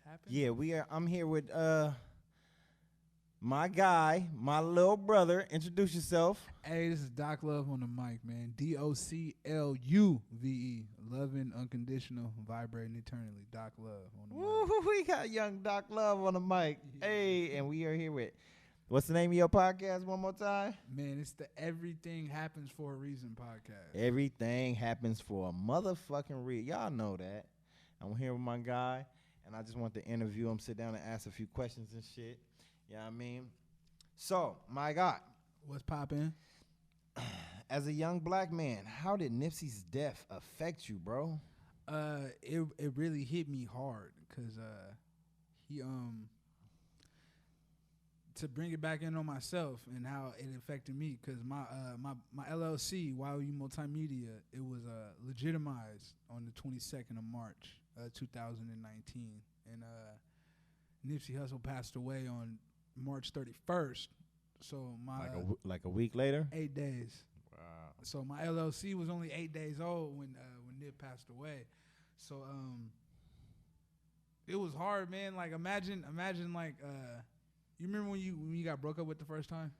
happen? Yeah, I'm here with my guy, my little brother. Introduce yourself. Hey, this is Doc Love on the mic, man. DOCLUVE. Loving, unconditional, vibrating eternally. Doc Love on the Woo, mic. we got young Doc Love on the mic. Yeah. Hey, and we are here with, what's the name of your podcast one more time? Man, it's the Everything Happens for a Reason podcast. Everything happens for a motherfucking reason. Y'all know that. I'm here with my guy, and I just want to interview him, sit down and ask a few questions and shit. You know what I mean? So, my God, What's poppin'? as a young black man, how did Nipsey's death affect you, bro? It really hit me hard because he to bring it back in on myself and how it affected me because my LLC YOU Multimedia, it was legitimized on the 22nd of March 2019, and Nipsey Hussle passed away on March 31st. So my Like a week later? 8 days. Wow. So my LLC was only 8 days old when Nip passed away. So it was hard, man. Like imagine like you remember when you got broke up with the first time?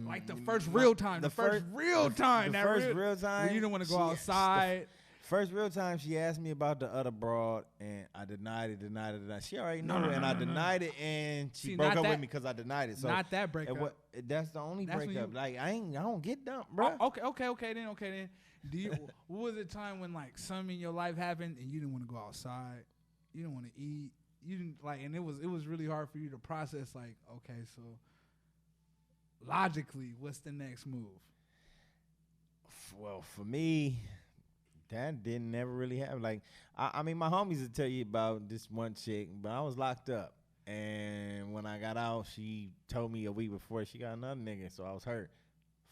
Like the first real time. The first real time. Where you didn't want to go outside. First real time she asked me about the other broad, and I denied it. She already knew it, and I denied it, and she broke up with me because I denied it. So not that breakup. That's the only breakup. Like I don't get dumped, bro. Okay then. What was the time when like something in your life happened and you didn't want to go outside, you didn't want to eat, you didn't like, and it was really hard for you to process. Like, okay, so logically, what's the next move? Well, for me, that didn't never really happen. Like, I mean, my homies would tell you about this one chick, but I was locked up. And when I got out, she told me a week before she got another nigga, so I was hurt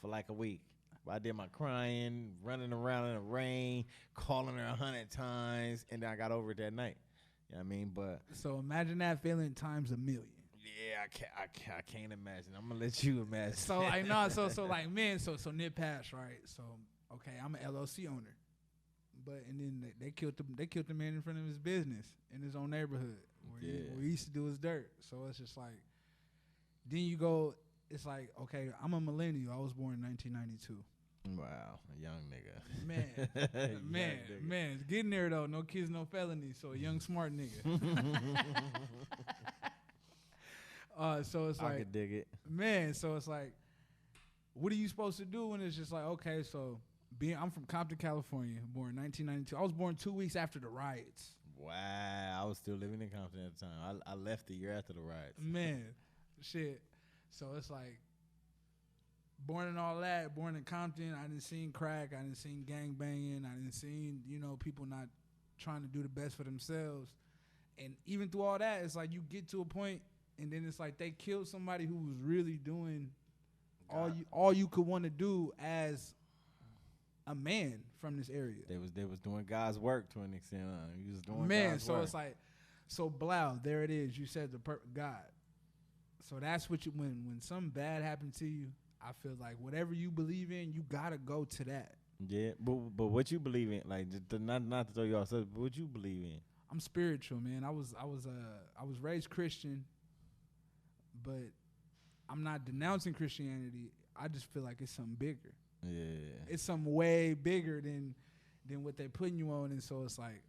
for like a week. But I did my crying, running around in the rain, calling her 100 times, and then I got over it that night. You know what I mean? But so imagine that feeling times a million. Yeah, I can't imagine. I'm gonna let you imagine. So like no, so like man, so Nip passed, right? So okay, I'm an LLC owner. But and then they killed the man in front of his business in his own neighborhood where he used to do his dirt. So it's just like, then you go. It's like, okay, I'm a millennial. I was born in 1992. Wow, a young nigga. Man, it's getting there though. No kids, no felonies. So a young smart nigga. So it's like, I could dig it, man. So it's like, what are you supposed to do when it's just like, okay, so. I'm from Compton, California, born in 1992. I was born 2 weeks after the riots. Wow, I was still living in Compton at the time. I left the year after the riots. Man, shit. So it's like, born in all that, born in Compton, I didn't seen crack, I didn't seen gang banging, I didn't seen, people not trying to do the best for themselves. And even through all that, it's like you get to a point, and then it's like they killed somebody who was really doing all you could want to do as a man from this area. They was doing God's work to an extent. He was doing God's so work. It's like, so blow, there it is. You said God. So that's what when something bad happened to you, I feel like whatever you believe in, you gotta go to that. Yeah, but what you believe in, like not to throw you off, but what you believe in? I'm spiritual, man. I was raised Christian, but I'm not denouncing Christianity. I just feel like it's something bigger. Yeah, it's something way bigger than what they're putting you on, and so it's like,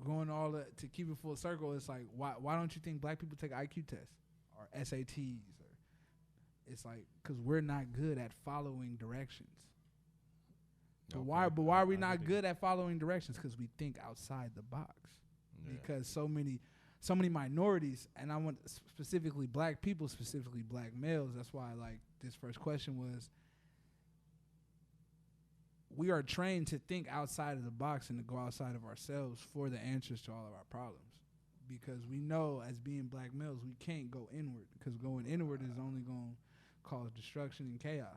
going to keep it full circle. It's like, why don't you think black people take IQ tests or SATs? Or it's like, because we're not good at following directions. But why are we not good at following directions? Because we think outside the box. Yeah. Because so many minorities, and I want specifically black people, specifically black males. That's why like this first question was, we are trained to think outside of the box and to go outside of ourselves for the answers to all of our problems. Because we know as being black males, we can't go inward, because going inward is only going to cause destruction and chaos.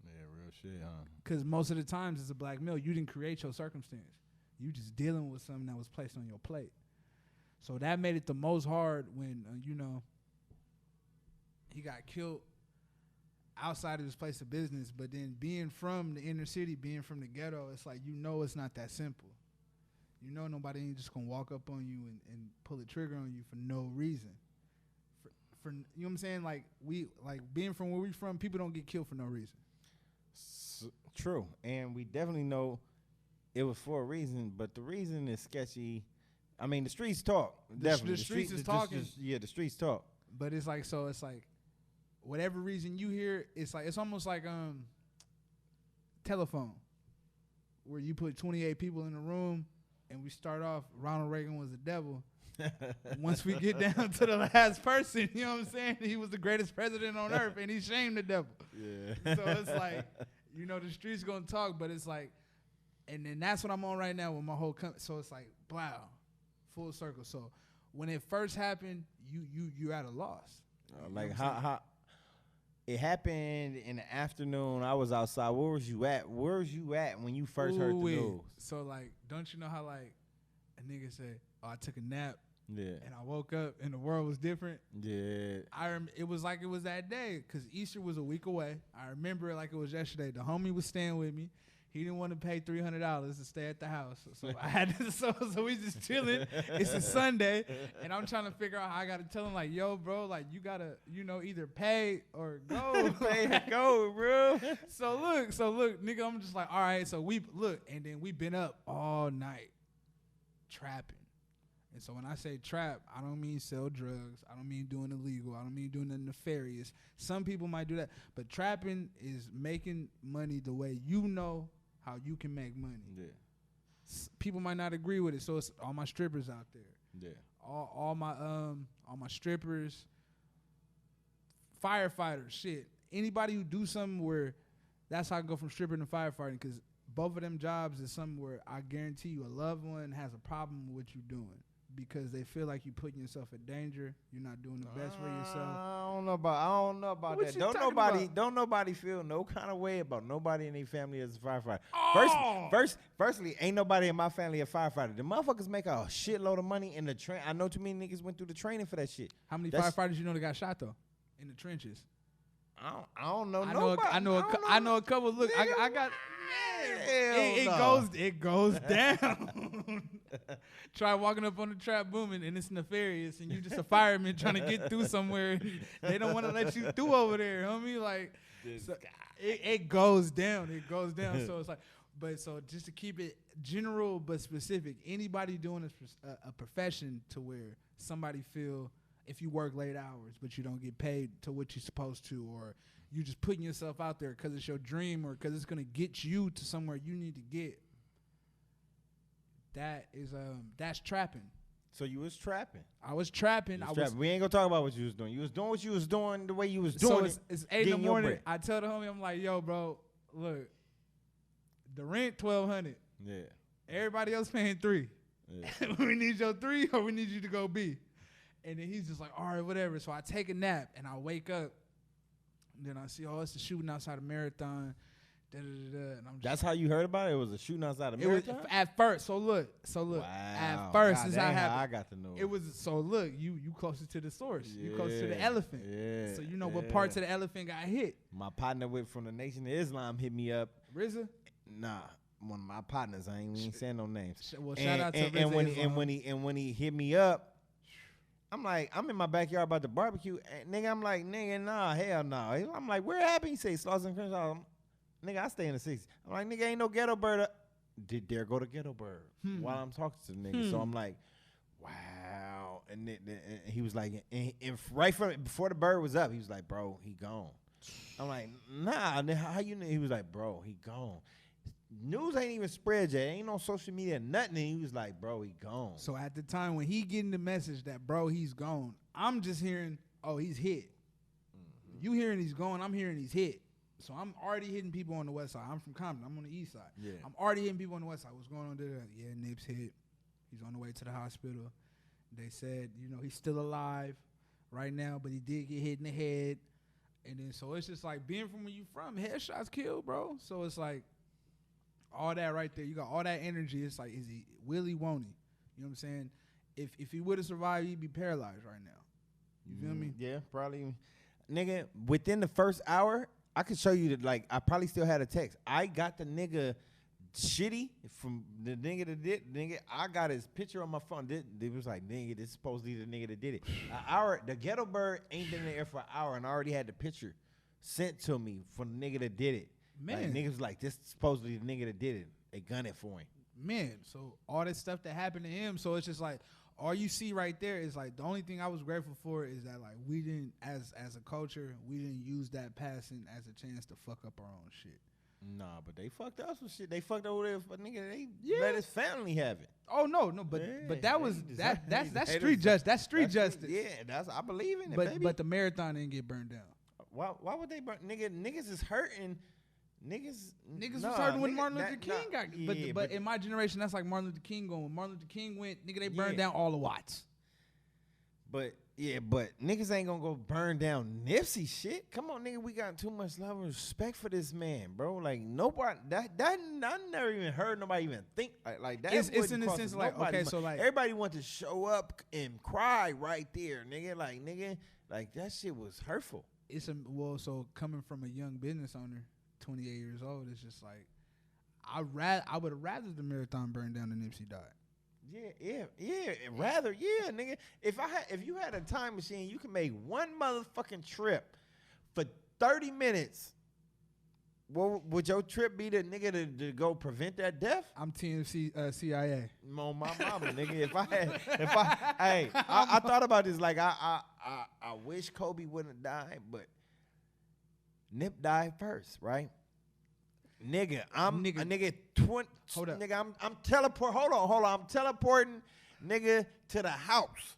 Yeah, real shit, huh? Because most of the times as a black male, you didn't create your circumstance. You just dealing with something that was placed on your plate. So that made it the most hard when, he got killed outside of his place of business. But then being from the inner city, being from the ghetto, it's like, it's not that simple. You know nobody ain't just gonna walk up on you and pull a trigger on you for no reason. For you know what I'm saying? Like being from where we from, people don't get killed for no reason. True, and we definitely know it was for a reason, but the reason is sketchy. I mean, the streets talk. Definitely, the streets is talking. The streets talk. But it's like whatever reason you hear, it's almost like telephone, where you put 28 people in a room, and we start off. Ronald Reagan was the devil. Once we get down to the last person, you know what I'm saying? He was the greatest president on earth, and he shamed the devil. Yeah. So it's like, the streets gonna talk, but it's like, and then that's what I'm on right now with my whole company. So it's like, wow, full circle. So when it first happened, you're at a loss. Like how it happened in the afternoon. I was outside. Where was you at? Where was you at when you first heard the news? So like, don't you know how like a nigga said, "Oh, I took a nap." Yeah. And I woke up and the world was different. Yeah. It was like it was that day because Easter was a week away. I remember it like it was yesterday. The homie was staying with me. He didn't want to pay $300 to stay at the house. So I had to, so we just chilling. It's a Sunday. And I'm trying to figure out how I got to tell him like, yo, bro, like you got to, either pay or go. Pay or go, bro. So look, nigga, I'm just like, all right. So and then we been up all night trapping. And so when I say trap, I don't mean sell drugs. I don't mean doing illegal. I don't mean doing the nefarious. Some people might do that. But trapping is making money the way you know how you can make money. Yeah. People might not agree with it. So it's all my strippers out there. Yeah. All my strippers, firefighters, shit. Anybody who do something where that's how I go from stripping to firefighting, because both of them jobs is something where I guarantee you a loved one has a problem with what you're doing. Because they feel like you putting yourself in danger, you're not doing the best for yourself. I don't know about What that. Don't nobody feel no kind of way about nobody in their family as a firefighter. Oh! Firstly, ain't nobody in my family a firefighter. The motherfuckers make a shitload of money in the train. I know too many niggas went through the training for that shit. How many firefighters you know that got shot though in the trenches? I don't know nobody. I know a couple. Look, I got. It goes down. Try walking up on the trap booming and it's nefarious and you just a fireman trying to get through somewhere. They don't want to let you through over there, homie. Like, so it goes down. It goes down. So it's like, but so just to keep it general but specific, anybody doing a profession to where somebody feel if you work late hours but you don't get paid to what you're supposed to, or you just putting yourself out there because it's your dream or because it's going to get you to somewhere you need to get. That's trapping. So you was trapping. I was trapping. We ain't gonna talk about what you was doing. You was doing what you was doing the way you was doing. So it's 8 in the morning. I tell the homie, I'm like, yo, bro, look, the rent $1,200. Yeah. Everybody else paying $3. Yeah. We need your $3 or we need you to go B. And then he's just like, all right, whatever. So I take a nap and I wake up. And then I see, it's a shooting outside a marathon. And I'm just, that's how you heard about it? It was a shooting outside a marathon? At first. So look. Wow. At first, God, this how it happened. I got to know. It was, so look, you closer to the source. Yeah. You closer to the elephant. Yeah. So you know what parts of the elephant got hit. My partner from the Nation of Islam hit me up. RZA? Nah. One of my partners. I ain't saying no names. Well, shout out to RZA. And when he hit me up, I'm like, I'm in my backyard about to barbecue. And nigga, I'm like, nigga, nah, hell no. I'm like, where happened? He say, Slauson and Crenshaw. Nigga, I stay in the 60s. I'm like, nigga, ain't no ghetto bird. There go the ghetto bird while I'm talking to the nigga. So I'm like, wow. And he was like, and right from before the bird was up, he was like, bro, he gone. I'm like, nah, how you know? He was like, bro, he gone. News ain't even spread yet. Ain't no social media, nothing. And he was like, bro, he gone. So at the time when he getting the message that, bro, he's gone, I'm just hearing, oh, he's hit. Mm-hmm. You hearing he's gone, I'm hearing he's hit. So I'm already hitting people on the west side. I'm from Compton. I'm on the east side. Yeah. I'm already hitting people on the west side. What's going on there? Yeah, Nips hit. He's on the way to the hospital. They said, he's still alive right now, but he did get hit in the head. And then so it's just like being from where you from, headshots kill, bro. So it's like all that right there. You got all that energy. It's like, is he, will he, won't he? You know what I'm saying? If he would have survived, he'd be paralyzed right now. You feel me? Yeah, probably. Nigga, within the first hour, I could show you that, like, I probably still had a text. I got the nigga shitty from the nigga that did. Nigga, I got his picture on my phone. It was like, nigga, this is supposed to be the nigga that did it. An hour, the ghetto bird ain't been in the air for an hour, and I already had the picture sent to me from the nigga that did it. Man, like, niggas was like, this is supposedly the nigga that did it. They gun it for him. Man, so all this stuff that happened to him, so it's just like all you see right there is like the only thing I was grateful for is that like we didn't, as a culture, we didn't use that passing as a chance to fuck up our own shit. Nah, but they fucked us with shit. They fucked over there, nigga. They let his family have it. Oh no, but that was that's street justice. That's street justice. Yeah, I believe in it, but, baby. But the marathon didn't get burned down. Why would they burn? Niggas is hurting. Niggas was hurting when Martin Luther King got. But in my generation, that's like Martin Luther King going. When Martin Luther King went, nigga, they burned down all the Watts. But niggas ain't gonna go burn down Nipsey shit. Come on, nigga, we got too much love and respect for this man, bro. Like nobody, that I never even heard nobody even think like that. It's in the sense like, okay, so like everybody want to show up and cry right there, nigga. Like that shit was hurtful. So coming from a young business owner, 28 years old, it's just like I would have rather the marathon burn down than Nipsey died. Rather, nigga. If you had a time machine, you can make one motherfucking trip for 30 minutes. What would your trip be, to nigga to go prevent that death? I'm TMC CIA. On my mama, nigga. I thought about this. Like I wish Kobe wouldn't have died, but Nip died first, right? Nigga, I'm 20. Hold up. Nigga, I'm teleporting. Hold on. I'm teleporting, nigga, to the house.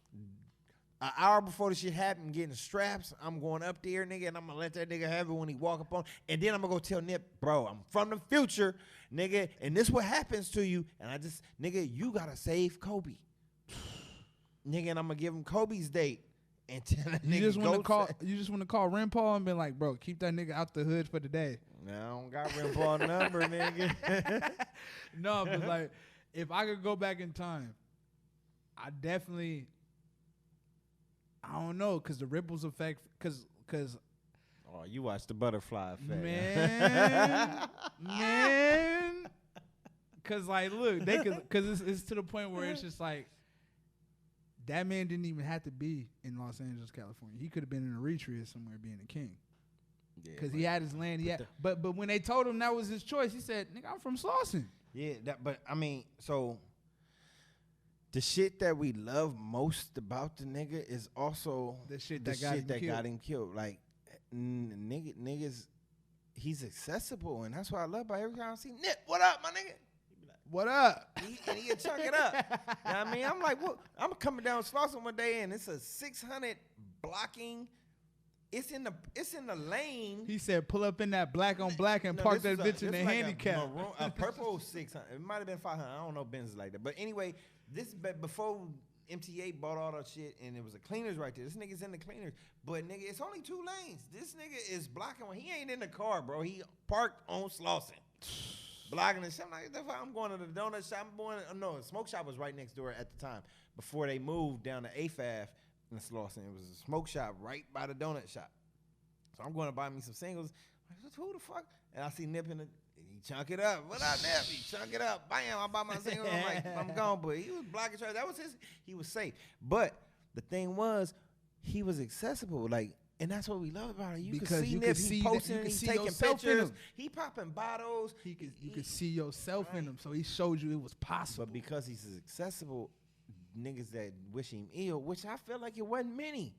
An hour before the shit happened, getting straps. I'm going up there, nigga, and I'm gonna let that nigga have it when he walk up on. And then I'm gonna go tell Nip, bro, I'm from the future, nigga, and this what happens to you. And I just, nigga, you gotta save Kobe, nigga, and I'm gonna give him Kobe's date. And tell that you just want to call Ren Paul and be like, bro, keep that nigga out the hood for the day. No, I don't got Ren Paul number, nigga. No, but like, if I could go back in time, I definitely, I don't know, because the ripples effect, because. Oh, you watched the butterfly effect. Man. Because like, look, because it's to the point where it's just like, that man didn't even have to be in Los Angeles, California. He could have been in Eritrea somewhere being a king. Because he had his land. But when they told him that was his choice, he said, nigga, I'm from Slauson. Yeah, but I mean, so the shit that we love most about the nigga is also the shit that got him killed. Like, niggas, he's accessible, and that's what I love about every time I see Nip. What up, my nigga? What up? And he chunk it up. You know what I mean? I'm like, what? I'm coming down Slauson one day, and it's a 600 blocking. It's in the lane. He said, pull up in that black on black and park that bitch in the handicap. A purple 600. It might have been 500. I don't know Benz like that. But anyway, before MTA bought all that shit, and it was a cleaners right there. This nigga's in the cleaners. But, nigga, it's only 2 lanes. This nigga is blocking one. He ain't in the car, bro. He parked on Slauson. Blocking the shop. I'm going to the donut shop. The smoke shop was right next door at the time. Before they moved down to AFAF in Slauson, it was a smoke shop right by the donut shop. So I'm going to buy me some singles. Who the fuck? And I see Nip in he chunk it up. What up, Nip? He chunk it up. Bam, I buy my singles. I'm like, I'm gone. But he was blocking traffic. That was he was safe. But the thing was, he was accessible. Like, and that's what we love about it. You can see Nip, he posting, he taking pictures, he popping bottles. You could see yourself in him, so he showed you it was possible. But because he's accessible, niggas that wish him ill, which I feel like it wasn't many.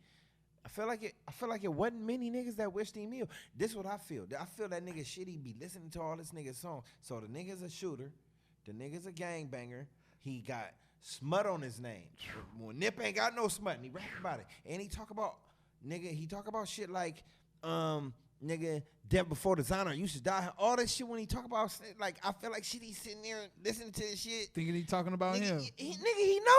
I feel like it wasn't many niggas that wished him ill. This is what I feel. I feel that nigga shitty be listening to all this nigga song. So the nigga's a shooter, the nigga's a gangbanger. He got smut on his name. Well, Nip ain't got no smut, and he rap about it. And he talk about shit like, nigga, death before dishonor, you should die. All that shit when he talk about, like, I feel like shit, he's sitting there listening to this shit. Thinking he talking about him. He know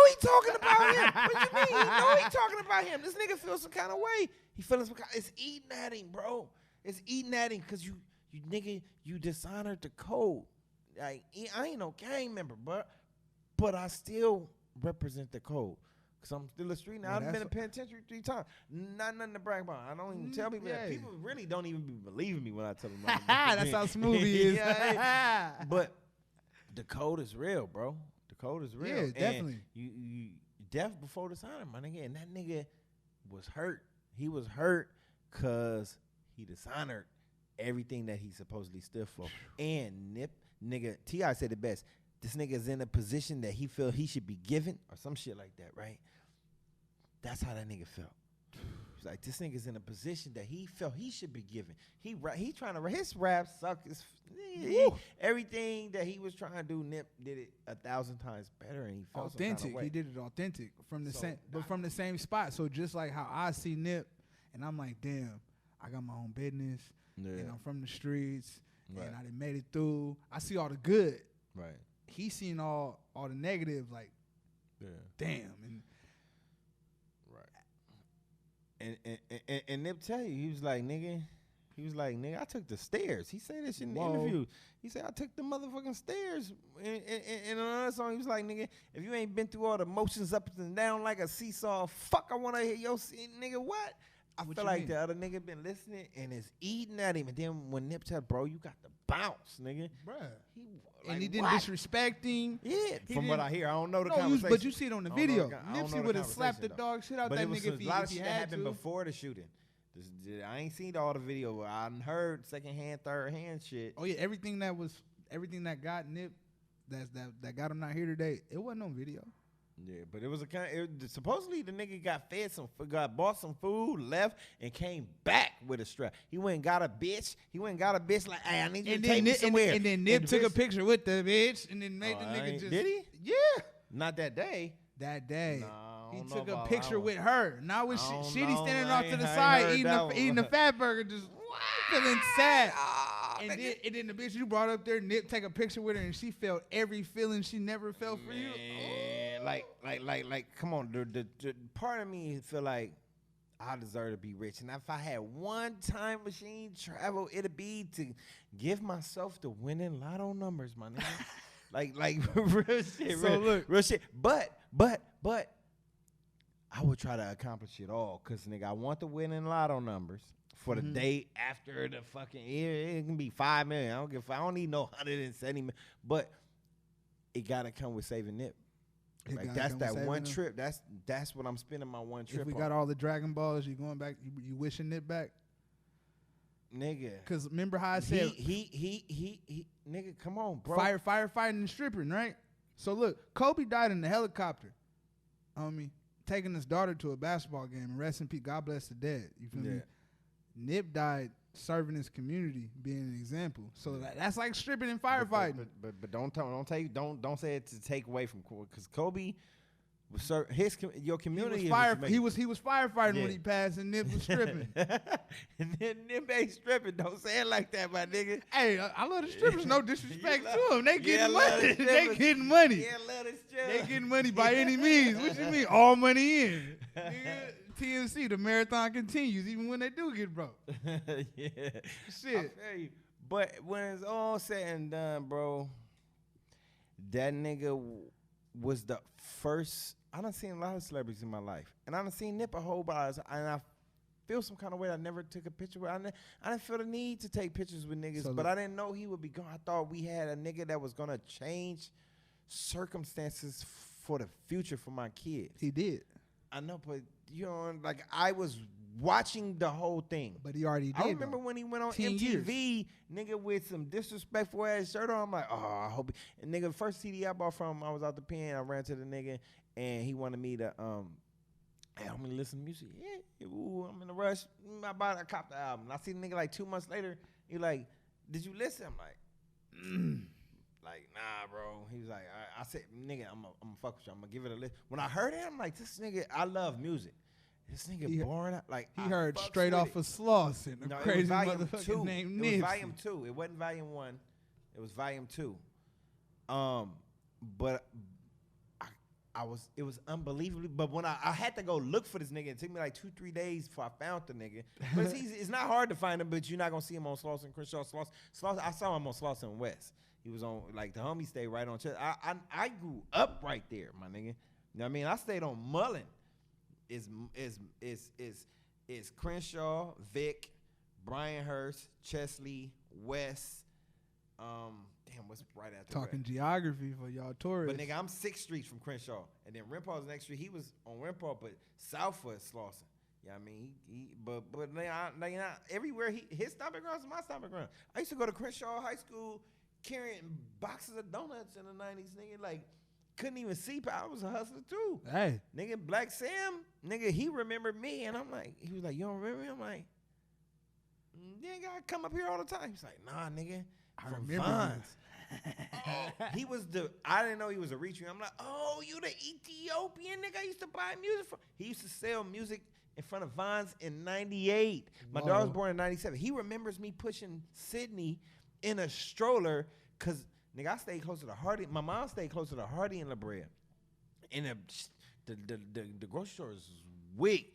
he talking about him. What you mean? He know he talking about him. This nigga feels some kind of way. He feeling some kind. It's eating at him, bro. It's eating at him because you nigga, you dishonored the code. Like, I ain't no gang member, but I still represent the code. Because I'm still a street now. I've been in penitentiary 3 times. Not nothing to brag about. I don't even tell people that. People really don't even be believing me when I tell them. That's how smooth he is. But The code is real, bro. The code is real. Yeah, And definitely. You death before dishonor, my nigga. And that nigga was hurt. He was hurt because he dishonored everything that he supposedly stood for. And nigga, T.I. said it best. This nigga is in a position that he feel he should be given or some shit like that, right? That's how that nigga felt. He's like, this nigga's in a position that he felt he should be given. He trying to, his rap suck. Everything that he was trying to do, Nip did it 1,000 times better, and he felt authentic. Some kind of way. He did it authentic from the So, same, but from the same spot. So just like how I see Nip, and I'm like, damn, I got my own business, and I'm from the streets, and I done made it through. I see all the good. Right. He seen all the negative, like, damn, and. And Nip tell you, he was like, nigga, I took the stairs. He said this shit in the interview. He said, I took the motherfucking stairs. In another song, he was like, nigga, if you ain't been through all the motions up and down like a seesaw, fuck, I want to hear your nigga, what? I feel like the other nigga been listening and is eating at him. And then when Nip said, bro, you got the bounce, nigga. Bruh. He didn't disrespect him. Yeah, from what I hear. I don't know the conversation. But you see it on the video. Nipsey would have slapped the dog shit out that nigga if he had to. A lot of shit happened before the shooting. I ain't seen all the video. I heard secondhand, third-hand shit. Oh, yeah, everything that got Nip, that got him not here today, it wasn't on video. Yeah, but it was supposedly the nigga bought some food, left, and came back with a strap. He went and got a bitch. Like, hey, I need you to take me somewhere. And then Nip took a picture with the bitch and then made the nigga just. Did he? Yeah. Not that day. That day. No, he took a picture with her. Now with Shitty standing off to the side eating the fat burger, just feeling sad. And then the bitch you brought up there, Nip, take a picture with her, and she felt every feeling she never felt for you. Like, come on. The part of me feel like I deserve to be rich, and if I had one time machine travel, it'd be to give myself the winning lotto numbers, my nigga. like real shit. So real shit. But I would try to accomplish it all, cause nigga, I want the winning lotto numbers. For the day after the fucking year, it can be 5 million. I don't need no 170 million. But it gotta come with saving Nip. Like that's that one trip. That's what I'm spending my one trip. If we got all the Dragon Balls, you going back? You wishing Nip back, nigga? Because remember how I said he nigga, come on, bro. Firefighting and stripping, right? So look, Kobe died in the helicopter. Taking his daughter to a basketball game. And rest in peace. God bless the dead. You feel me? Nip died serving his community, being an example. So that's like stripping and firefighting. But don't say it to take away from Kobe, because Kobe was your community. He was firefighting when he passed, and Nip was stripping. And then Nip ain't stripping. Don't say it like that, my nigga. Hey, I love the strippers. No disrespect to them. They getting money. They getting money. Yeah, love the strippers. They getting money by any means. What you mean? All money in. Nigga, TMC, the marathon continues even when they do get broke. Yeah. Shit. I feel you. But when it's all said and done, bro, that nigga was the first. I done seen a lot of celebrities in my life. And I done seen Nip a whole bunch. And I feel some kind of way I never took a picture with. I didn't feel the need to take pictures with niggas. But I didn't know he would be gone. I thought we had a nigga that was going to change circumstances for the future for my kids. He did. I know, but you know, like I was watching the whole thing. But he already did. I remember when he went on MTV, nigga, with some disrespectful ass shirt on. I'm like, oh, I hope. And nigga, first CD I bought from him, I was out the pen. I ran to the nigga, and he wanted me to hey, I'm gonna listen to music. Yeah, ooh, I'm in a rush. I copped the album. And I see the nigga like 2 months later. He like, did you listen? I'm like, like, nah, bro. He was like, I said, nigga, I'm gonna fuck with you. I'm gonna give it a listen. When I heard it, I'm like, this nigga, I love music. This nigga boring. Like, he heard straight off of Slauson, a crazy motherfucker named Nipsey. It was volume 2. It wasn't volume 1. It was volume 2. But it was unbelievably. But when I had to go look for this nigga, it took me like 2-3 days before I found the nigga. But it's not hard to find him, but you're not gonna see him on Slauson, Crenshaw, Slauson. I saw him on Slauson West. He was on, like, the homie stayed right on Chest. I grew up right there, my nigga. You know what I mean? I stayed on Mullen. Is Crenshaw, Vic, Brian Hurst, Chesley, West. damn, what's right after Talking geography for y'all tourists. But nigga, I'm 6 streets from Crenshaw, and then Rimpaw's the next street. He was on Rimpaw, but south of Slauson. Yeah, I mean, but everywhere his stomping grounds is my stomping ground. I used to go to Crenshaw High School carrying boxes of donuts in the 90s, nigga. Like, couldn't even see. I was a hustler too. Hey, nigga, Black Sam, nigga, he remembered me, and I'm like, he was like, you don't remember me? I'm like, nigga, I come up here all the time. He's like, nah, nigga, I from remember Vines. He was I didn't know he was a reach. I'm like, oh, you the Ethiopian nigga I used to buy music from. He used to sell music in front of Vines in 98. My daughter was born in 97. He remembers me pushing Sydney in a stroller because, nigga, I stayed close to the Hardy. My mom stayed close to the Hardy and La Brea. And the grocery store is weak.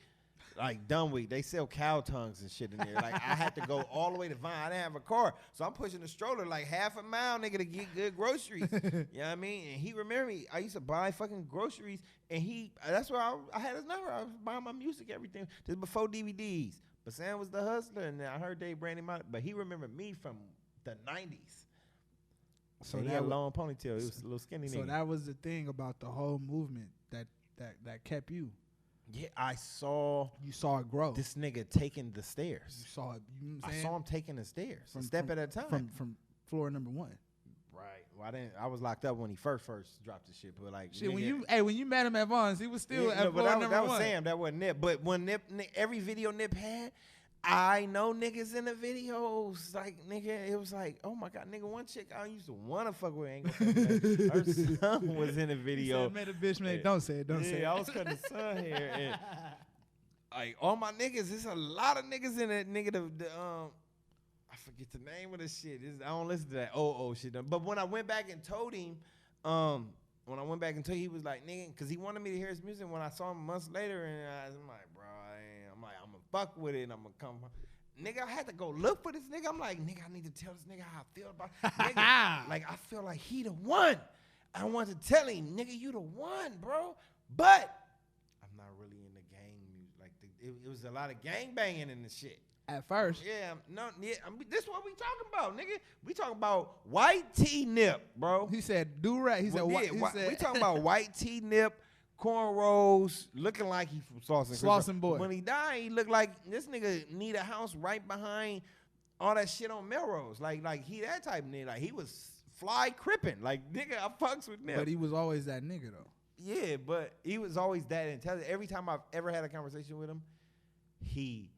Like, dumb weak. They sell cow tongues and shit in there. Like, I had to go all the way to Vine. I didn't have a car. So I'm pushing the stroller like half a mile, nigga, to get good groceries. You know what I mean? And he remembered me. I used to buy fucking groceries. And that's where I had his number. I was buying my music, everything. This before DVDs. But Sam was the hustler. And I heard Dave brand him out. But he remembered me from the 90s. So he had a long ponytail. He was a little skinny nigga. So that was the thing about the whole movement that kept you. Yeah, I saw. You saw it grow. This nigga taking the stairs. You saw it. You know what I'm I saying? saw him taking the stairs, a step at a time. From floor number 1. Right. Well, I was locked up when he first dropped the shit. But like, shit, nigga, when you met him at Vaughn's, he was still at floor number 1. That was Sam. That wasn't Nip. But when Nip, every video Nip had, I know niggas in the videos. Like, nigga, it was like, oh my God, nigga, one chick I used to want to fuck with. Ain't gonna fuck with her. Her son was in the video. He said, met a bitch, man. Don't say it. Don't say it. I was cutting the son here. And, like, all my niggas, there's a lot of niggas in it, nigga. I forget the name of the shit. I don't listen to that shit. But when I went back and told him, he was like, nigga, because he wanted me to hear his music. When I saw him months later, and I'm like, bro, I'm gonna fuck with it, and I'm gonna come. Nigga, I had to go look for this nigga. I'm like, nigga, I need to tell this nigga how I feel about nigga. Like, I feel like he the one. I want to tell him, nigga, you the one, bro. But I'm not really in the gang music. Like, it was a lot of gang banging in the shit. At first. Yeah, this is what we talking about, nigga. We talking about White T Nip, bro. He said do-rag. He said we talking about White T Nip, cornrows, looking like he from Slauson. Slauson boy. When he died, he looked like this nigga need a house right behind all that shit on Melrose. Like he that type of nigga. Like, he was fly crippin'. Like, nigga, I fucks with Nip. But he was always that nigga, though. Yeah, but he was always that intelligent. Every time I've ever had a conversation with him, he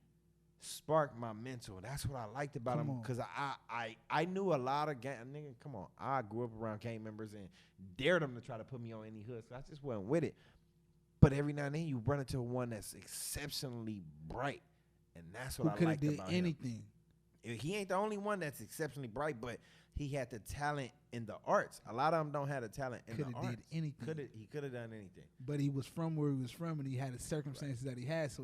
sparked my mental. That's what I liked about him, because I knew a lot of gang nigga. Come on, I grew up around gang members and dared them to try to put me on any hood. So I just wasn't with it. But every now and then you run into one that's exceptionally bright, and that's what I liked about anything. Him. He ain't the only one that's exceptionally bright, but he had the talent in the arts. A lot of them don't have the talent in the arts. Could have did anything. He could have done anything. But he was from where he was from, and he had the circumstances that he had. So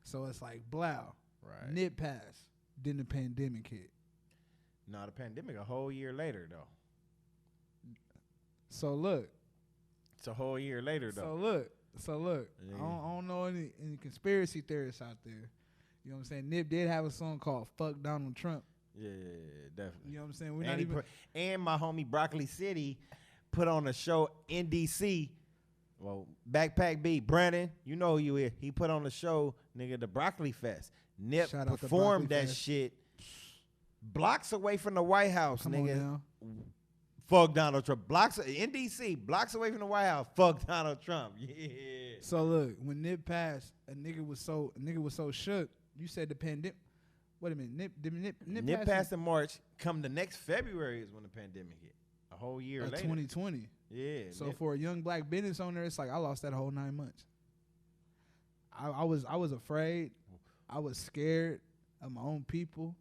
so it's like blow. Right. Nip passed. Then the pandemic hit. No, the pandemic a whole year later though. So look. It's a whole year later though. So look. Yeah. I don't know any conspiracy theorists out there. You know what I'm saying? Nip did have a song called "Fuck Donald Trump." Yeah, definitely. You know what I'm saying? We're not even. And my homie Broccoli City put on a show in DC. Well, Backpack B, Brandon, you know who you is. He put on the show, nigga, the Broccoli Fest. Nip performed that shit blocks away from the White House, nigga. Fuck Donald Trump. In DC, blocks away from the White House. Fuck Donald Trump. Yeah. So look, when Nip passed, a nigga was so shook. You said the pandemic. Wait a minute, Nip passed in March. Come the next February is when the pandemic hit. A whole year later. 2020. Yeah. So for a young black business owner, it's like I lost that whole 9 months. I was afraid. I was scared of my own people.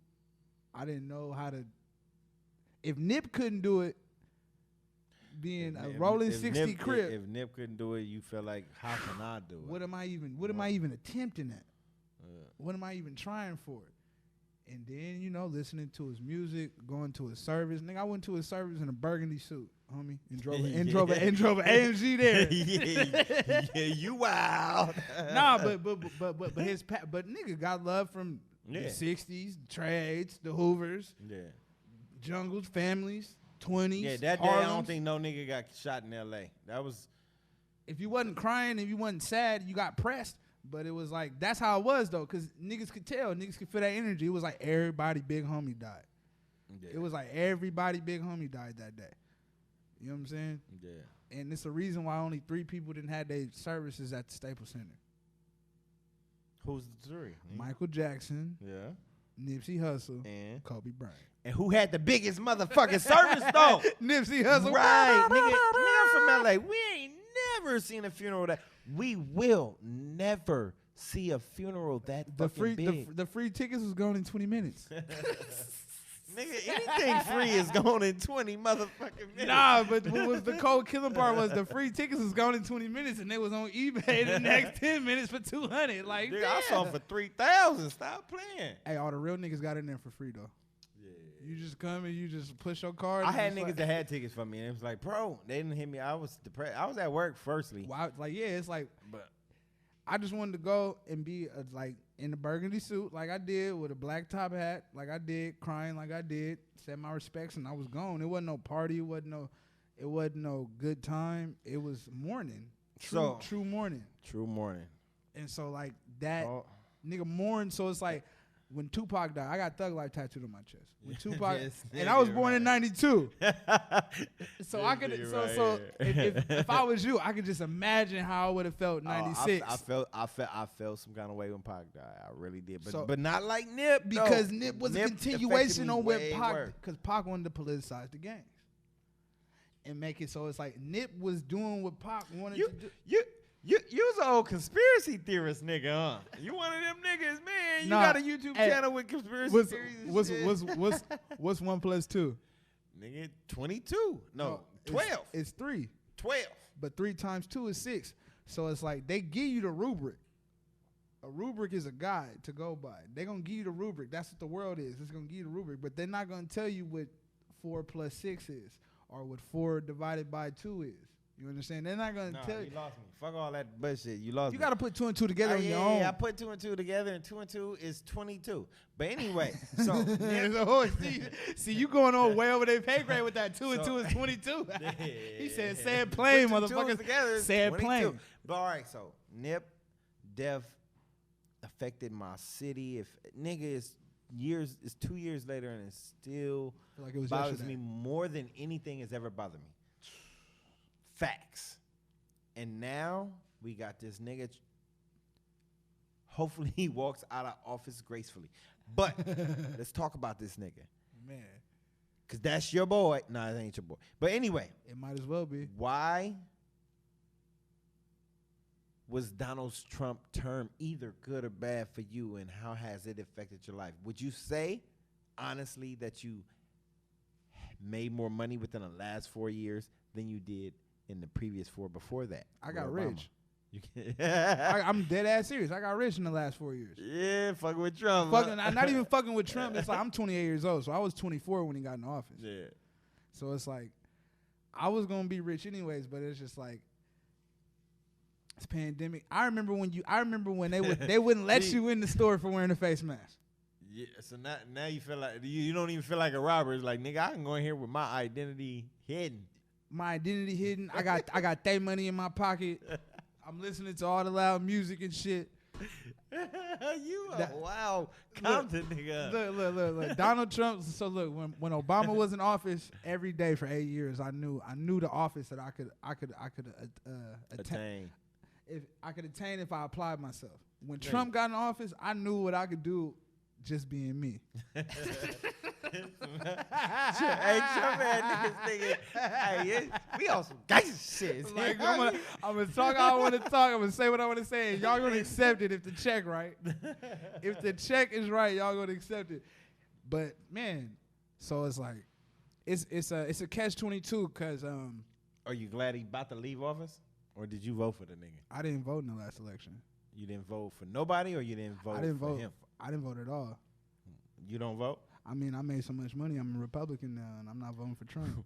I didn't know how to. If Nip couldn't do it, being a rolling 60 crib. If Nip couldn't do it, you felt like, how can I do it? What am I even attempting at? What am I even trying for? And then, listening to his music, going to his service. Nigga, I went to his service in a burgundy suit, homie, and drove an AMG there. yeah, you wild. Nah, but nigga got love from the 60s, trades, the Hoovers, jungles, families. 20s. Yeah, that day I Harlems. don't think no nigga got shot in L.A. That was. If you wasn't crying, if you wasn't sad, you got pressed. But it was like, that's how it was, though, because niggas could tell. Niggas could feel that energy. It was like everybody big homie died. Yeah. It was like everybody big homie died that day. You know what I'm saying? Yeah. And it's a reason why only 3 people didn't have their services at the Staples Center. Who's the 3? Michael Jackson. Yeah. Nipsey Hussle. And Kobe Bryant. And who had the biggest motherfucking service, though? Nipsey Hussle. Right. nigga from L.A. We ain't never seen a funeral that. We will never see a funeral that fucking big. The free tickets was gone in 20 minutes. Nigga, anything free is gone in 20 motherfucking minutes. Nah, but what was the cold killing part was the free tickets was gone in 20 minutes and they was on eBay the next 10 minutes for 200. Like, nigga, I saw for 3,000. Stop playing. Hey, all the real niggas got in there for free though. You just come and you just push your card. I had niggas that had tickets for me, and it was like, bro, they didn't hit me. I was depressed. I was at work firstly. Well, it's like, but I just wanted to go and be like in the burgundy suit, like I did, with a black top hat, like I did, crying like I did, said my respects, and I was gone. It wasn't no party. It wasn't no good time. It was mourning. True mourning. True mourning. And so like that nigga mourned. So it's like. When Tupac died, I got Thug Life tattooed on my chest. When Tupac, and I was born in '92, so I could. So if I was you, I could just imagine how I would have felt '96. I felt some kind of way when Pac died. I really did, but not like Nip, because Nip was a continuation on where Pac, because Pac wanted to politicize the gangs and make it so it's like Nip was doing what Pac wanted to do. You's an old conspiracy theorist nigga, huh? You one of them niggas, man. You got a YouTube channel with conspiracy theories. What's 1 + 2? Nigga, 22. No, 12. It's 3. 12. But 3 times 2 is 6. So it's like they give you the rubric. A rubric is a guide to go by. They're going to give you the rubric. That's what the world is. It's going to give you the rubric. But they're not going to tell you what 4 + 6 is or what 4 divided by 2 is. You understand? They're not going to tell you. You lost me. Fuck all that bullshit. You lost me. You got to put 2 and 2 together on your own. Yeah, I put 2 and 2 together, and 2 and 2 is 22. But anyway, so. see, you going on way over their pay grade with that 2 and 2 is 22. He said, say it plain, motherfucker. Say it plain. But all right, so Nip, death affected my city. If nigga it's 2 years later, and it still like it was bothers me more than anything has ever bothered me. Facts. And now we got this nigga. Hopefully he walks out of office gracefully. But let's talk about this nigga. Man. Because that's your boy. Nah, it ain't your boy. But anyway. It might as well be. Why was Donald Trump's term either good or bad for you, and how has it affected your life? Would you say, honestly, that you made more money within the last 4 years than you did in the previous 4 before that? I got rich. I'm dead ass serious. I got rich in the last 4 years. Yeah, fucking with Trump. Not even fucking with Trump. It's like I'm 28 years old, so I was 24 when he got in office. Yeah. So it's like I was gonna be rich anyways, but it's just like it's pandemic. I remember when they wouldn't let you in the store for wearing a face mask. Yeah. So now you feel like you don't even feel like a robber. It's like, nigga, I can go in here with my identity hidden. My identity hidden. I got that money in my pocket. I'm listening to all the loud music and shit. You a wild Compton nigga. Look. Donald Trump. So look, when Obama was in office, every day for 8 years, I knew the office that I could attain. If I could attain if I applied myself. When Trump got in office, I knew what I could do. Just being me. Hey, Trump ass niggas. Hey, we on some gangster shit. Like, I'm gonna talk how I want to talk. I'm gonna say what I want to say. And y'all gonna accept it if the check right. If the check is right, y'all gonna accept it. But man, so it's like, it's a catch-22 because Are you glad he about to leave office, or did you vote for the nigga? I didn't vote in the last election. You didn't vote for nobody, or you didn't vote for him? I didn't vote at all. You don't vote? I mean, I made so much money. I'm a Republican now, and I'm not voting for Trump.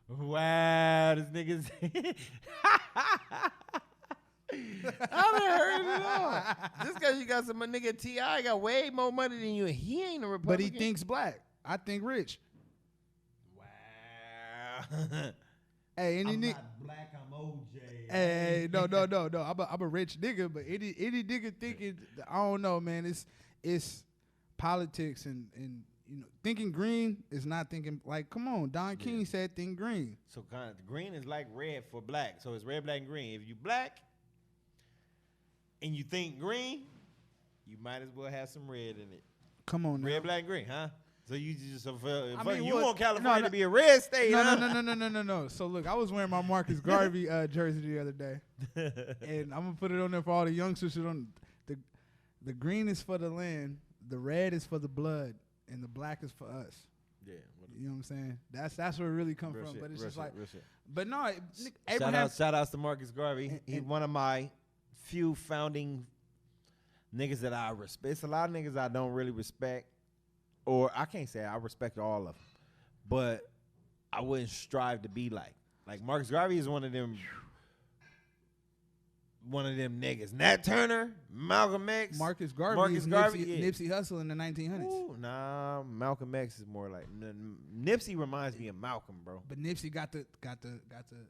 Wow, this nigga's. I haven't heard it at all. Just because you got some nigga T.I. got way more money than you, he ain't a Republican. But he thinks black. I think rich. Hey, any I'm nigga. not black. I'm OJ. Hey, no. I'm a rich nigga, but any nigga thinking, I don't know, man. It's politics and thinking green is not thinking like. Come on, Don King said think green. So kind of green is like red for black. So it's red, black, and green. If you black and you think green, you might as well have some red in it. Come on, now. Red, black, and green, huh? So you just you well, want California to be a red state? No, huh? no. So look, I was wearing my Marcus Garvey jersey the other day, and I'm gonna put it on there for all the youngsters who don't. The green is for the land, the red is for the blood, and the black is for us. Yeah, you know what I'm saying? That's where it really comes from. But it's just like, but no, Abraham. Shout outs to Marcus Garvey. He's one of my few founding niggas that I respect. It's a lot of niggas I don't really respect. Or I can't say I respect all of them, but I wouldn't strive to be like. Like Marcus Garvey is one of them niggas. Nat Turner, Malcolm X, Marcus Garvey, Nipsey Hussle in the 1900s. Ooh, nah, Malcolm X is more like Nipsey reminds me of Malcolm, bro. But Nipsey got the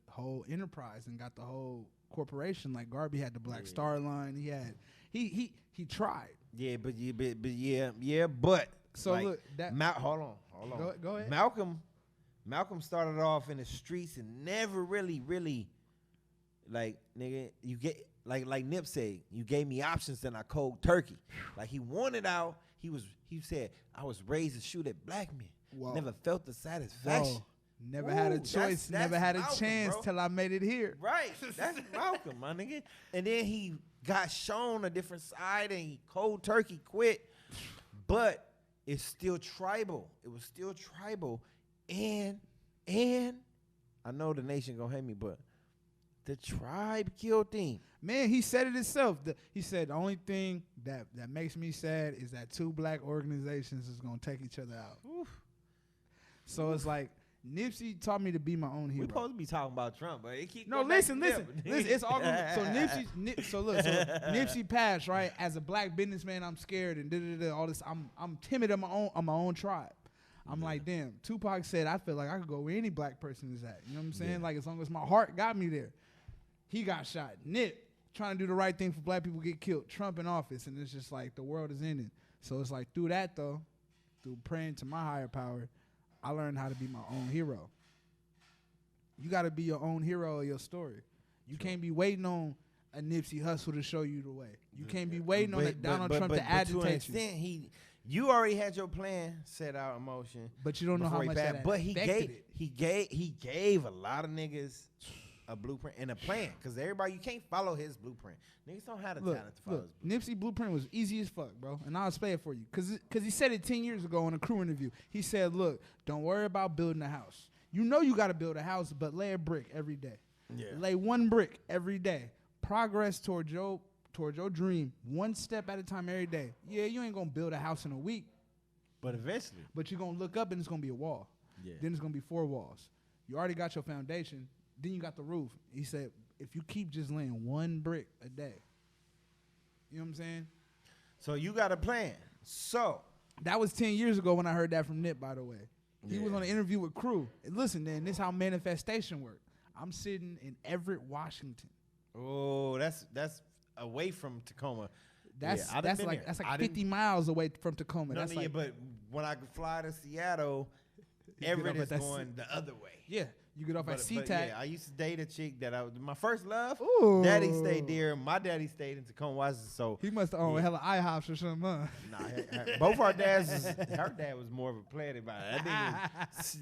whole enterprise and got the whole corporation. Like Garvey had the Black Star Line. He tried. Yeah, but. So like, look, that hold on. Go ahead. Malcolm started off in the streets and never really, like nigga, you get like Nipsey, you gave me options and I cold turkey. Like he wanted out. He said I was raised to shoot at black men. Whoa. Never felt the satisfaction. Whoa. Never had a choice. That's never had a Malcolm, chance bro. Till I made it here. Right. That's Malcolm, my nigga. And then he got shown a different side and he cold turkey quit, but. It's still tribal. It was still tribal. And I know the nation gonna hate me, but the tribe killed him. Man, he said it himself. He said the only thing that makes me sad is that two black organizations is gonna take each other out. Oof. So it's like Nipsey taught me to be my own hero. We supposed to be talking about Trump, but it keep listen. It's all good. So Nipsey passed, right? As a black businessman, I'm scared and all this. I'm timid on my own tribe. I'm like, damn. Tupac said, I feel like I could go where any black person is at. You know what I'm saying? Yeah. Like as long as my heart got me there. He got shot. Nip trying to do the right thing for black people get killed. Trump in office, and it's just like the world is ending. So it's like through that though, through praying to my higher power. I learned how to be my own hero. You got to be your own hero of your story. You can't be waiting on a Nipsey Hussle to show you the way. You can't be waiting on a Donald Trump to agitate you. To an extent, you already had your plan set out in motion. But you don't know how much that But he gave a lot of niggas a blueprint and a plan. Because everybody, you can't follow his blueprint. Niggas don't have the talent to follow his blueprint. Nipsey blueprint was easy as fuck, bro. And I'll explain it for you. Because he said it 10 years ago in a crew interview. He said, look, don't worry about building a house. You know you got to build a house, but lay a brick every day. Yeah. Lay one brick every day. Progress towards your dream, one step at a time every day. Yeah, you ain't going to build a house in a week. But eventually. But you're going to look up and it's going to be a wall. Yeah. Then it's going to be 4 walls. You already got your foundation. Then you got the roof. He said, if you keep just laying one brick a day, you know what I'm saying? So you got a plan. So that was 10 years ago when I heard that from Nip, by the way. He was on an interview with Crew. And listen, man, this is how manifestation works. I'm sitting in Everett, Washington. Oh, that's away from Tacoma. That's like 50 miles away from Tacoma. But when I fly to Seattle, Everett is going the other way. Yeah. You get off at SeaTac. Yeah, I used to date a chick that my first love. Ooh. Daddy stayed there. My daddy stayed in Tacoma, Washington. So he must have owned hella IHOPs or something, huh? Nah, both our dads. Her dad was more of a player about it.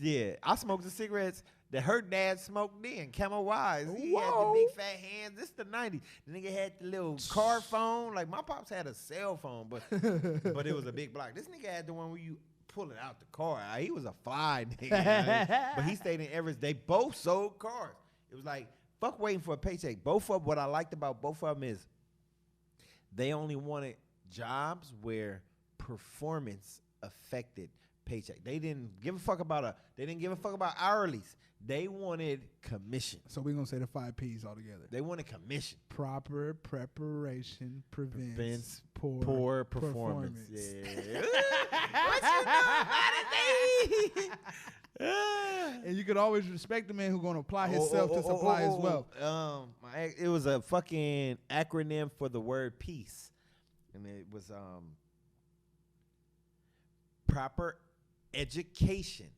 Yeah, I smoked the cigarettes that her dad smoked then. Camel Wise. He had the big fat hands. This is the '90s. The nigga had the little car phone. Like my pops had a cell phone, but it was a big block. This nigga had the one where you pull it out the car. He was a fly nigga. But he stayed in Everett. They both sold cars. It was like, fuck waiting for a paycheck. What I liked about both of them is they only wanted jobs where performance affected paycheck. They didn't give a fuck about hourlies. They wanted commission. So we're going to say the 5 Ps altogether. They wanted commission. Proper preparation prevents poor performance. Yeah. What you know about it, baby? And you could always respect the man who's gonna apply himself to supply his wealth. It was a fucking acronym for the word peace, and it was proper education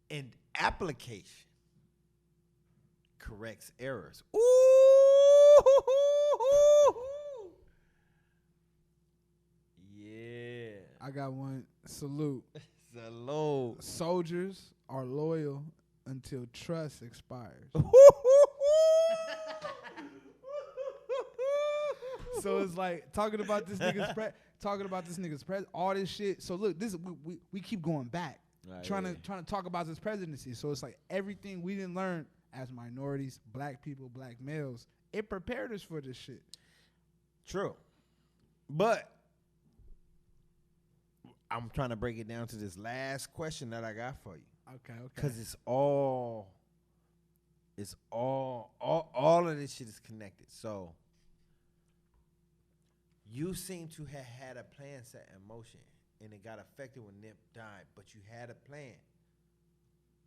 and application corrects errors. Ooh. Yeah. I got one. Salute. Salute. Soldiers are loyal until trust expires. So it's like talking about this nigga's all this shit. So look, this we keep going back, trying to talk about this presidency. So it's like everything we didn't learn as minorities, black people, black males, it prepared us for this shit. True, but I'm trying to break it down to this last question that I got for you. Okay. Because it's all of this shit is connected. So you seem to have had a plan set in motion, and it got affected when Nip died, but you had a plan.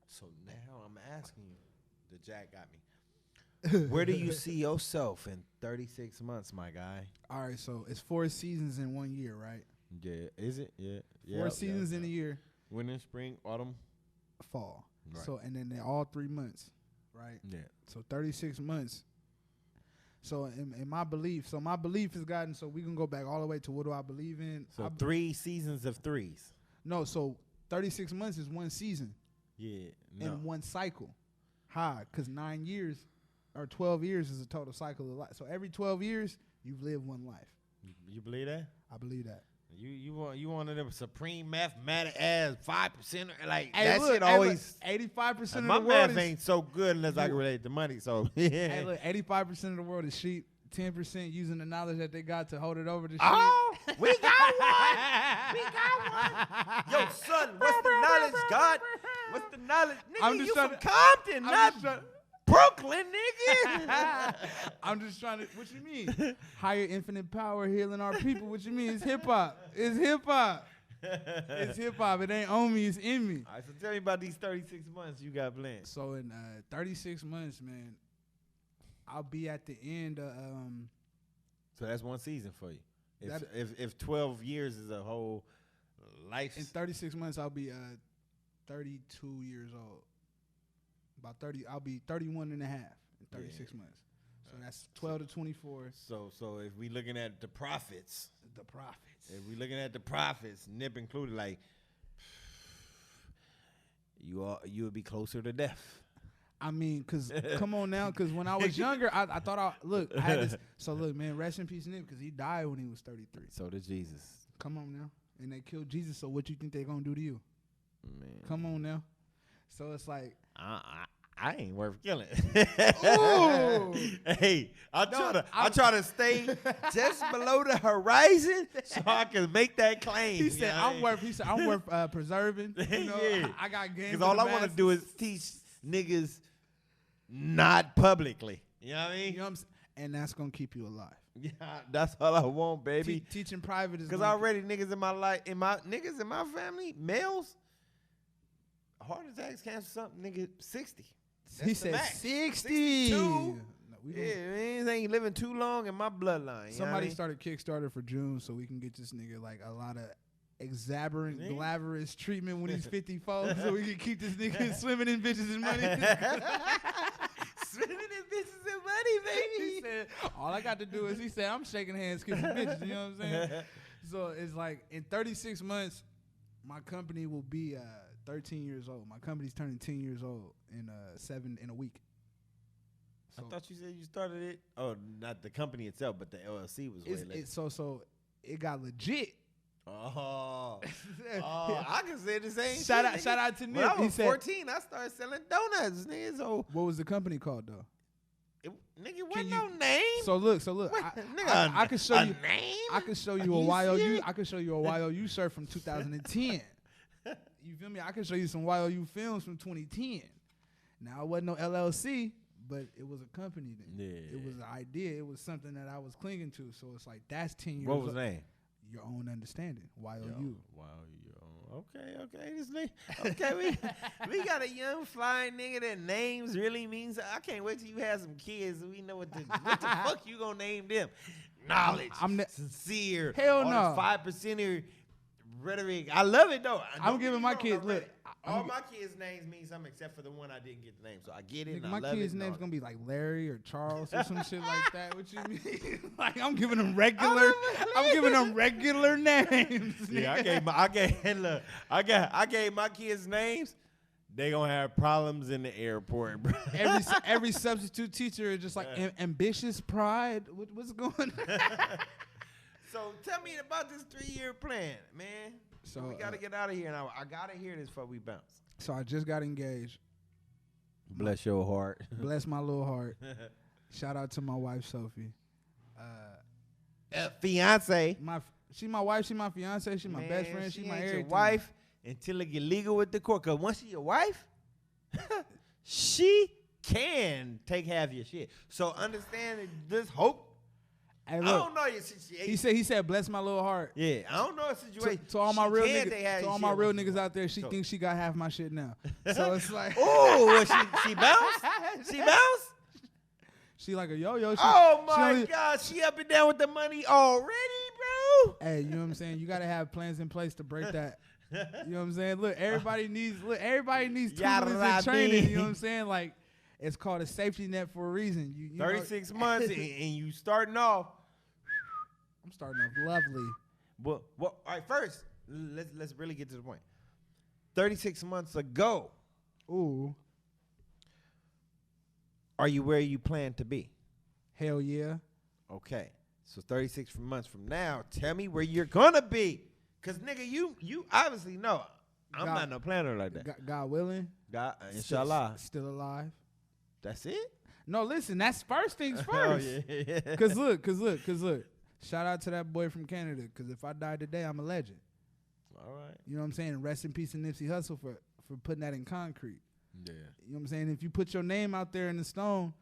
So now I'm asking you, the Jack got me. Where do you see yourself in 36 months, my guy? All right, so it's 4 seasons in 1 year, right? Yeah, is it? Yeah. 4 seasons in a year. Winter, spring, autumn, fall. Right. So and then they're all 3 months, right? Yeah. So 36 months. So in my belief, my belief has gotten, so we can go back all the way to what do I believe in. So 3 seasons of 3s. No, so 36 months is 1 season. Yeah. No. In 1 cycle. How? Because 9 years or 12 years is a total cycle of life. So every 12 years, you've lived 1 life. You believe that? I believe that. You one of them supreme mathematic ass 5%, like Hey, that look, shit always. 85% of My the world math ain't so good unless I can relate to money. So yeah. Hey, look, 85% of the world is sheep. 10% using the knowledge that they got to hold it over the sheep. Oh, we got one. We got one. Yo, son, what's the knowledge, God? What's the knowledge? Nigga, I'm just you trying from to- Compton, I'm just not Brooklyn, nigga. I'm just trying to. What you mean? Higher infinite power healing our people. What you mean? It's hip hop. It's hip hop. It's hip hop. It ain't on me. It's in me. All right, so tell me about these 36 months you got planned. So in 36 months, man, I'll be at the end of. So that's 1 season for you. If 12 years is a whole life. In 36 months, I'll be 32 years old. About 30, I'll be 31 and a half in 36 months. So that's 12 to 24. So if we looking at the profits. The profits. If we looking at the profits, Nip included, like, you would be closer to death. I mean, because, come on now, because when I was younger, I thought, I had this. So look, man, rest in peace, Nip, because he died when he was 33. So did Jesus. Come on now. And they killed Jesus, so what you think they going to do to you? Man. Come on now. So it's like, I ain't worth killing. Ooh. Hey, I try to stay just below the horizon so I can make that claim. He said, I'm worth preserving. You know, Yeah. I got games. Because all I want to do is teach niggas not publicly. You know what I mean? You know what I'm saying? And that's going to keep you alive. Yeah, that's all I want, baby. Teaching private is Because already niggas in my life, niggas in my family, males, heart attacks, cancer, something, nigga, 60. That's he said 60. 62. No, Yeah, man, ain't living too long in my bloodline. Somebody started Kickstarter for June so we can get this nigga like a lot of exaberant, glamorous treatment when he's 54 so we can keep this nigga swimming in bitches and money. Swimming in bitches and money, baby. He said, all I got to do is, he said, I'm shaking hands, kissing bitches. You know what I'm saying? So it's like in 36 months, my company will be 13 years old. My company's turning 10 years old in a week. So I thought you said you started it. Oh, not the company itself, but the LLC was way later. So it got legit. Oh, I can say the same. Shout out to Nip. When I He was said, 14, I started selling donuts, nigga. So what was the company called though? Nigga, wasn't no name. So look. I can show you. Name? I can show you a YOU. I can show you a YOU shirt from 2010. You feel me? I can show you some YOU films from 2010. Now it wasn't no LLC, but it was a company then. Yeah. It was an idea. It was something that I was clinging to. So it's like that's 10 years. What was the name? Your Own Understanding. YOU. Wow, Okay. This nigga, okay, we got a young flying nigga that names really means. I can't wait till you have some kids and we know what the fuck you gonna name them. Knowledge, sincere, hell all no, 5%er rhetoric. I love it though. I'm giving my kids look. All my kids' names mean something except for the one I didn't get the name, so I get it. And my I love kids' it name's gonna be like Larry or Charles or some shit like that. What you mean? Like I'm giving them regular. I'm giving them regular names. Yeah, I gave my kids names. They gonna have problems in the airport, bro. Every substitute teacher is just like ambitious pride. What's going on? So tell me about this 3-year plan, man. So we gotta get out of here now. I gotta hear this before we bounce. So I just got engaged. Bless your heart. Bless my little heart. Shout out to my wife Sophie. Fiance. She my wife. She my fiance. She my best friend. She my everything. Your wife until it get legal with the court. Cause once she your wife, she can take half your shit. So understand this hope. Hey, look, I don't know your situation. He said, bless my little heart. Yeah, I don't know a situation. To all my real niggas out there, she thinks she got half my shit now. So it's like, oh, she bounced? She bounced? She like a yo-yo. Oh my God, she up and down with the money already, bro. Hey, you know what I'm saying? You gotta have plans in place to break that. You know what I'm saying? Look, everybody needs tools and training. You know what I'm saying? Like, it's called a safety net for a reason. You 36 months and you starting off. I'm starting off lovely. Well, all right. First, let's really get to the point. 36 months ago, ooh, are you where you plan to be? Hell yeah. Okay, so 36 months from now, tell me where you're gonna be, cause nigga, you obviously know I'm not no planner like that. God willing, God, inshallah, still alive. That's it? No, listen, that's first things first. Oh, yeah. Cause look. Shout out to that boy from Canada, cause if I die today, I'm a legend. All right. You know what I'm saying? And rest in peace to Nipsey Hussle for putting that in concrete. Yeah. You know what I'm saying? If you put your name out there in the stone,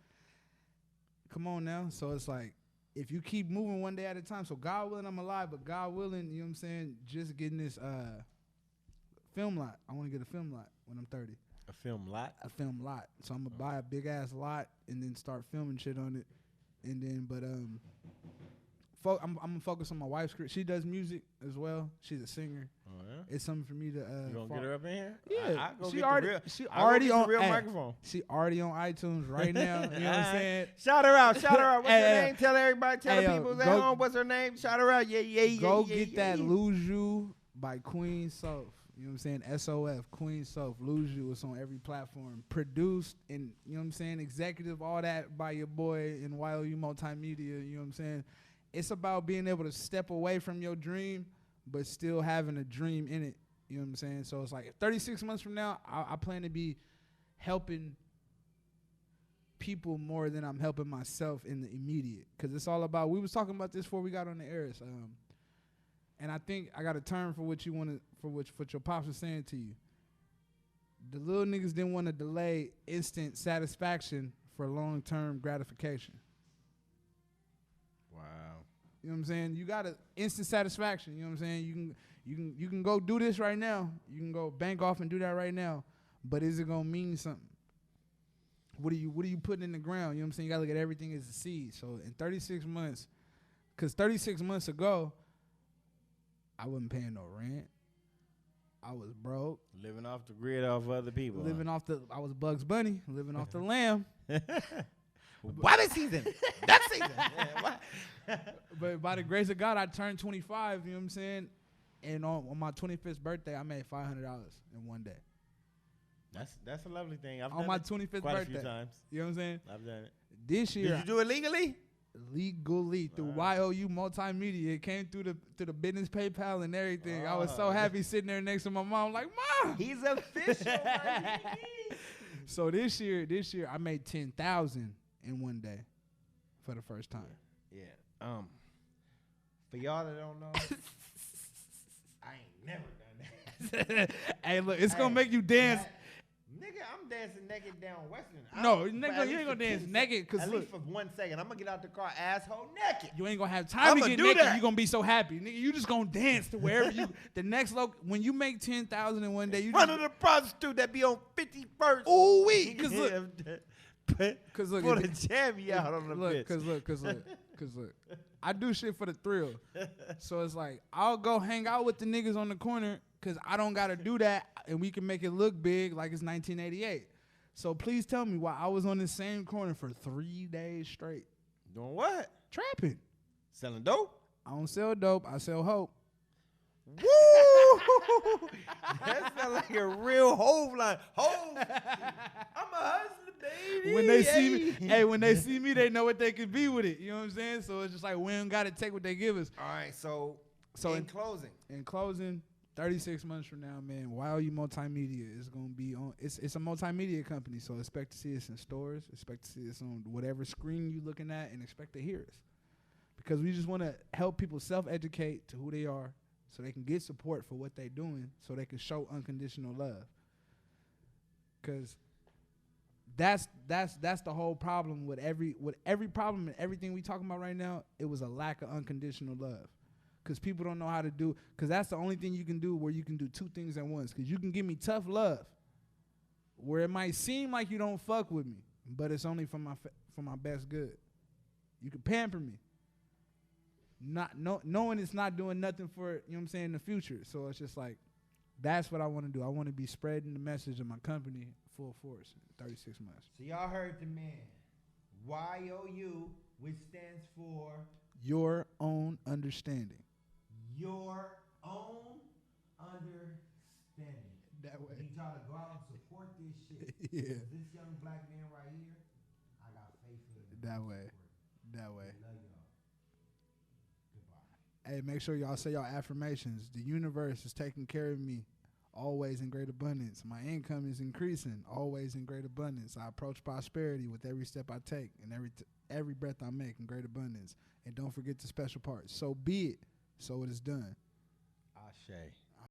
come on now. So it's like, if you keep moving one day at a time, so God willing, I'm alive, but God willing, you know what I'm saying, just getting this film lot. I want to get a film lot when I'm 30. A film lot? A film lot. So I'm going to buy a big-ass lot and then start filming shit on it. And then, but I'm going to focus on my wife's career. She does music as well. She's a singer. Oh, yeah? It's something for me to you going to get her up in here? Yeah. She already on the real microphone. She already on iTunes right now. You know what I'm saying? Shout her out. What's her name? Tell everybody. Tell the people at home what's her name. Shout her out. Go get that Lose You by Queen Soph. You know what I'm saying? SOF, Queen Soph, Lose You. It's on every platform. Produced and, you know what I'm saying, executive, all that by your boy in YOU Multimedia. You know what I'm saying? It's about being able to step away from your dream, but still having a dream in it. You know what I'm saying? So it's like 36 months from now, I plan to be helping people more than I'm helping myself in the immediate. Because it's all about, we was talking about this before we got on the air. And I think I got a term for what you want to, for what your pops was saying to you. The little niggas didn't want to delay instant satisfaction for long-term gratification. Wow. You know what I'm saying? You got instant satisfaction. You know what I'm saying? You can go do this right now. You can go bank off and do that right now. But is it gonna mean something? What are you putting in the ground? You know what I'm saying? You gotta look at everything as a seed. So in 36 months, because 36 months ago, I wasn't paying no rent. I was broke. Living off the grid off other people. I was Bugs Bunny, living off the lamb. Why this season? That season. Yeah, but by the grace of God, I turned 25, you know what I'm saying? And on my 25th birthday, I made $500 in one day. That's a lovely thing. I've on done my it 25th quite birthday. a few times. You know what I'm saying? I've done it. This year. Did you do it legally? Legally through YOU Multimedia. It came through the business PayPal and everything. I was so happy sitting there next to my mom, like, Mom, he's official. So this year I made 10,000 in one day for the first time. Yeah. For y'all that don't know, I ain't never done that. Hey, look, it's gonna make you dance. Nigga, I'm dancing naked down Western. No, nigga, you ain't gonna dance naked. Cause at look, least for 1 second, I'm gonna get out the car, asshole naked. you ain't gonna have time to I'ma get do naked. that. You gonna be so happy, nigga. You just gonna dance to wherever you. The next when you make 10,000 in one day, you Front of the prostitute that be on 51st. Ooh wee, cause look, Put a jammy out on the bitch. Cause look. I do shit for the thrill. So it's like, I'll go hang out with the niggas on the corner because I don't got to do that and we can make it look big like it's 1988. So please tell me why I was on the same corner for 3 days straight. Doing what? Trapping. Selling dope? I don't sell dope. I sell hope. Woo! That sounds like a real Hove line. Hove, I'm a hustler, baby. When they see me, when they see me, they know what they can be with it. You know what I'm saying? So it's just like, we don't got to take what they give us. All right, so in closing, 36 months from now, man, Wild You Multimedia is going to be on. It's a multimedia company, so expect to see us in stores, expect to see us on whatever screen you're looking at, and expect to hear us. Because we just want to help people self-educate to who they are so they can get support for what they're doing so they can show unconditional love. Because that's the whole problem with every problem and everything we talking about right now. It was a lack of unconditional love. Because people don't know how to do, because that's the only thing you can do where you can do two things at once. Because you can give me tough love where it might seem like you don't fuck with me, but it's only for my best good. You can pamper me, knowing it's not doing nothing for, you know what I'm saying, in the future. So it's just like, that's what I want to do. I want to be spreading the message of my company full force in 36 months. So y'all heard the man. YOU, which stands for Your Own Understanding. Your Own Understanding. That way. I need y'all to go out and support this shit. Yeah. This young black man right here, I got faith in him. That way. That way. Love y'all. Goodbye. Hey, make sure y'all say y'all affirmations. The universe is taking care of me, always in great abundance. My income is increasing, always in great abundance. I approach prosperity with every step I take and every breath I make in great abundance. And don't forget the special part. So be it. So it is done. Ashe.